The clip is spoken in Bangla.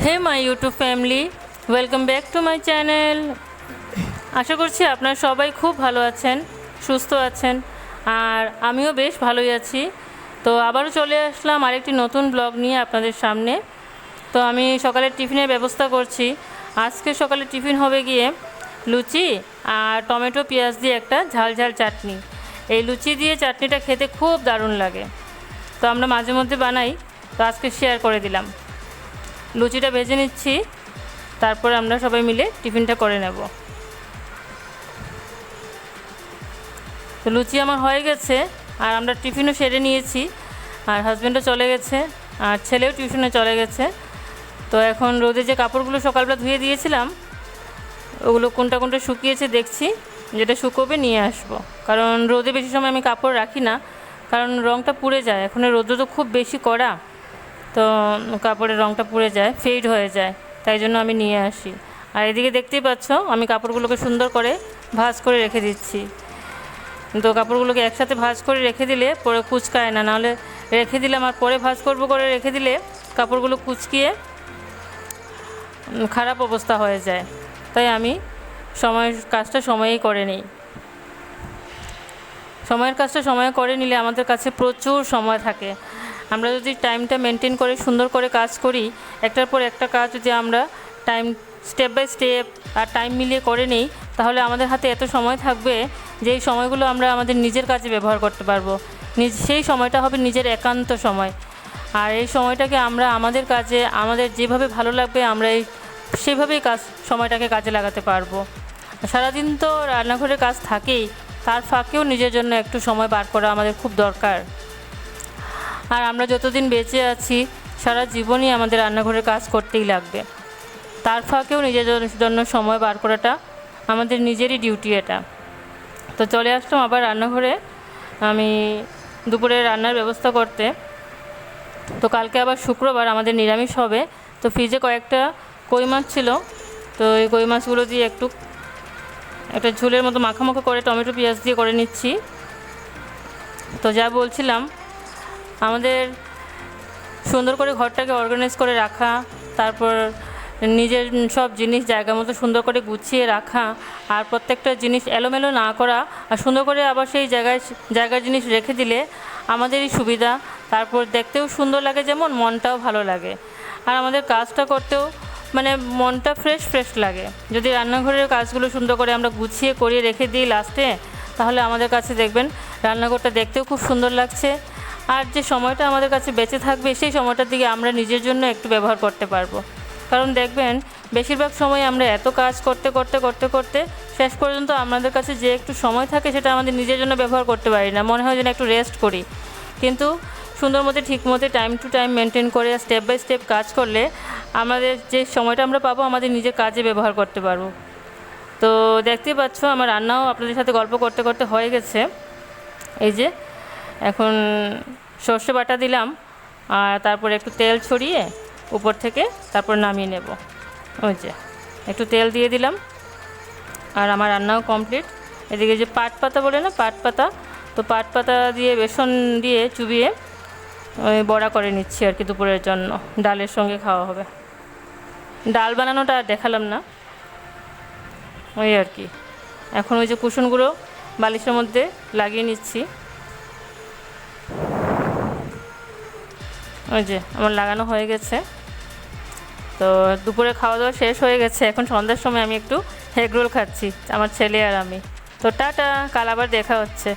Hey my YouTube family, welcome back to my channel. আশা করছি আপনারা সবাই খুব ভালো আছেন, সুস্থ আছেন, আর আমিও বেশ ভালোই আছি। তো আবারও চলে আসলাম আরেকটি নতুন ব্লগ নিয়ে আপনাদের সামনে। তো আমি সকালের টিফিনের ব্যবস্থা করছি। আজকে সকালে টিফিন হবে গিয়ে লুচি আর টমেটো পেঁয়াজ দিয়ে একটা ঝাল ঝাল চাটনি। এই লুচি দিয়ে চাটনিটা খেতে খুব দারুণ লাগে, তো আমরা মাঝে মধ্যে বানাই, তো আজকে শেয়ার করে দিলাম। লুচিটা ভেজে নিচ্ছি, তারপর আমরা সবাই মিলে টিফিনটা করে নেব। তো লুচি আমার হয়ে গেছে, আর আমরা টিফিনও সেরে নিয়েছি, আর হাজব্যান্ডও চলে গেছে, আর ছেলেও টিউশনে চলে গেছে। তো এখন রোদে যে কাপড়গুলো সকালবেলা ধুয়ে দিয়েছিলাম, ওগুলো কোনটা কোনটা শুকিয়েছে দেখছি, যেটা শুকোবে নিয়ে আসবো। কারণ রোদে বেশি সময় আমি কাপড় রাখি না, কারণ রঙটা পুড়ে যায়। এখন রোদটা তো খুব বেশি কড়া, তো কাপড়ের রঙটা পুড়ে যায়, ফেড হয়ে যায়, তাই জন্য আমি নিয়ে আসি। আর এদিকে দেখতেই পাচ্ছ আমি কাপড়গুলোকে সুন্দর করে ভাঁজ করে রেখে দিচ্ছি। তো কাপড়গুলোকে একসাথে ভাঁজ করে রেখে দিলে পরে কুচকায় না, নাহলে রেখে দিলাম আর পরে ভাঁজ করবো করে রেখে দিলে কাপড়গুলো কুচকিয়ে খারাপ অবস্থা হয়ে যায়। তাই আমি কাজটা সময়েই করে নিই। সময়ের কাজটা সময়ে করে নিলে আমাদের কাছে প্রচুর সময় থাকে। আমরা যদি টাইমটা মেনটেন করে সুন্দর করে কাজ করি, একটার পর একটা কাজ যদি আমরা স্টেপ বাই স্টেপ আর টাইম মিলিয়ে করে নিই, তাহলে আমাদের হাতে এত সময় থাকবে যে এই সময়গুলো আমরা আমাদের নিজের কাজে ব্যবহার করতে পারবো। সেই সময়টা হবে নিজের একান্ত সময়, আর এই সময়টাকে আমরা আমাদের কাজে, আমাদের যেভাবে ভালো লাগবে আমরা সেভাবেই সময়টাকে কাজে লাগাতে পারবো। সারাদিন তো রান্নাঘরের কাজ থাকেই, তার ফাঁকেও নিজের জন্য একটু সময় বার করা আমাদের খুব দরকার। আর আমরা যতদিন বেঁচে আছি সারা জীবনই আমাদের রান্নাঘরের কাজ করতেই লাগবে, তার ফাঁকেও নিজের জন্য সময় বার করাটা আমাদের নিজেরই ডিউটি এটা। তো চলে আসলাম আবার রান্নাঘরে আমি দুপুরে রান্নার ব্যবস্থা করতে। তো কালকে আবার শুক্রবার, আমাদের নিরামিষ হবে। তো ফ্রিজে কয়েকটা কই মাছ ছিল, তো এই কই মাছগুলো দিয়ে একটা ঝোলের মতো মাখামাখা করে টমেটো পেঁয়াজ দিয়ে করে নিচ্ছি। তো যা বলছিলাম, আমাদের সুন্দর করে ঘরটাকে অর্গানাইজ করে রাখা, তারপর নিজের সব জিনিস জায়গা মতো সুন্দর করে গুছিয়ে রাখা, আর প্রত্যেকটা জিনিস এলোমেলো না করা, আর সুন্দর করে আবার সেই জায়গার জিনিস রেখে দিলে আমাদেরই সুবিধা। তারপর দেখতেও সুন্দর লাগে, যেমন মনটাও ভালো লাগে, আর আমাদের কাজটা করতেও মনটা ফ্রেশ লাগে। যদি রান্নাঘরের কাজগুলো সুন্দর করে আমরা গুছিয়ে করিয়ে রেখে দিই লাস্টে, তাহলে আমাদের কাছে দেখবেন রান্নাঘরটা দেখতেও খুব সুন্দর লাগছে। আর যে সময়টা আমাদের কাছে বেঁচে থাকবে, সেই সময়টার দিকে আমরা নিজের জন্য একটু ব্যবহার করতে পারবো। কারণ দেখবেন বেশিরভাগ সময় আমরা এত কাজ করতে করতে করতে করতে শেষ পর্যন্ত আমাদের কাছে যে একটু সময় থাকে সেটা আমাদের নিজের জন্য ব্যবহার করতে পারি না, মনে হয় যেন একটু রেস্ট করি। কিন্তু সুন্দর মতো ঠিক মতো টাইম টু টাইম মেনটেন করে স্টেপ বাই স্টেপ কাজ করলে আমাদের যে সময়টা আমরা পাবো আমাদের নিজের কাজে ব্যবহার করতে পারবো। তো দেখতেই পাচ্ছ আমার রান্নাও আপনাদের সাথে গল্প করতে করতে হয়ে গেছে। এই যে এখন সর্ষে বাটা দিলাম, আর তারপর একটু তেল ছড়িয়ে উপর থেকে তারপর নামিয়ে নেব। ওই যে একটু তেল দিয়ে দিলাম, আর আমার রান্নাও কমপ্লিট। এদিকে যে পাট পাতা বলে না, পাট পাতা, তো পাট পাতা দিয়ে বেসন দিয়ে চুবিয়ে ওই বড়া করে নিচ্ছি আর কি, দুপুরের জন্য ডালের সঙ্গে খাওয়া হবে। ডাল বানানোটা আর দেখালাম না, ওই আর কি। এখন ওই যে কুশনগুলো বালিশের মধ্যে লাগিয়ে নিচ্ছি। ওই যে আমার লাগানো হয়ে গেছে। তো দুপুরে খাওয়া দাওয়া শেষ হয়ে গেছে, এখন সন্ধ্যার সময় আমি একটু এগ রোল খাচ্ছি, আমার ছেলে আর আমি। তো টাটা, কাল আবার দেখা হচ্ছে।